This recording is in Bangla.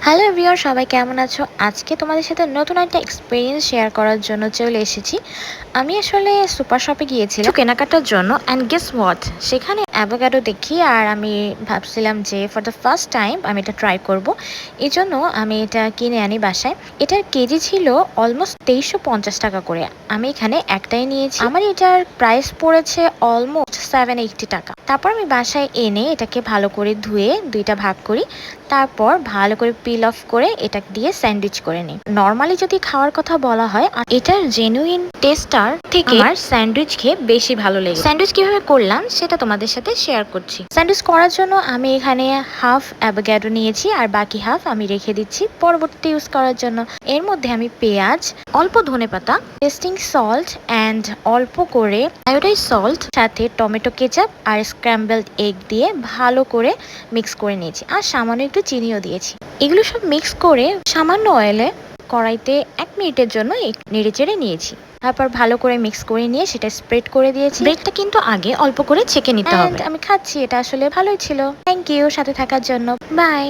হ্যালো এভরিওয়ান, সবাই কেমন আছো? আজকে তোমাদের সাথে নতুন একটা এক্সপিরিয়েন্স শেয়ার করার জন্য চলে এসেছি। আমি আসলে সুপার শপে গিয়েছিলাম কেনাকাটার জন্য, অ্যান্ড গেস হোয়াট, সেখানে অ্যাভোকাডো দেখি আর আমি ভাবছিলাম যে ফর দ্য ফার্স্ট টাইম আমি এটা ট্রাই করব। এই জন্য আমি এটা কিনে আনি বাসায়। এটার কেজি ছিল অলমোস্ট 2350 টাকা করে। আমি এখানে একটাই নিয়েছি। আমার এটার প্রাইস পড়েছে অলমোস্ট 780 টাকা। তারপর আমি বাসায় এনে এটাকে ভালো করে ধুয়ে দুইটা ভাগ করি। তারপর ভালো করে পিল অফ করে এটা দিয়ে স্যান্ডউইচ করে নিই। নর্মালি যদি খাওয়ার কথা বলা হয়, এটার জেনুইন টেস্টার থেকে আমার স্যান্ডউইচ খেয়ে বেশি ভালো লেগে। স্যান্ডউইচ কিভাবে করলাম সেটা তোমাদের সাথে শেয়ার করছি। স্যান্ডউইচ করার জন্য আমি এখানে হাফ অ্যাভোকাডো নিয়েছি আর বাকি হাফ আমি রেখে দিচ্ছি পরবর্তীতে ইউজ করার জন্য। এর মধ্যে আমি পেঁয়াজ, অল্প ধনেপাতা, টেস্টিং সল্ট অ্যান্ড অল্প করে আয়োডাইজ সল্ট, সাথে টমেটো কেচাপ আর স্ক্র্যাম্বলড এগ দিয়ে ভালো করে মিক্স করে নিয়েছি আর সামান্য একটু চিনিও দিয়েছি। এগুলো সব মিক্স করে সামান্য অয়েলে কড়াইতে 1 মিনিটের জন্য নেড়ে চেড়ে নিয়েছি। তারপর ভালো করে মিক্স করে নিয়ে সেটা স্প্রেড করে দিয়েছি। ব্রেডটা কিন্তু আগে অল্প করে ছেঁকে নিতে হবে। আমি খাচ্ছি, এটা আসলে ভালোই ছিল। থ্যাংক ইউ সাথে থাকার জন্য। বাই।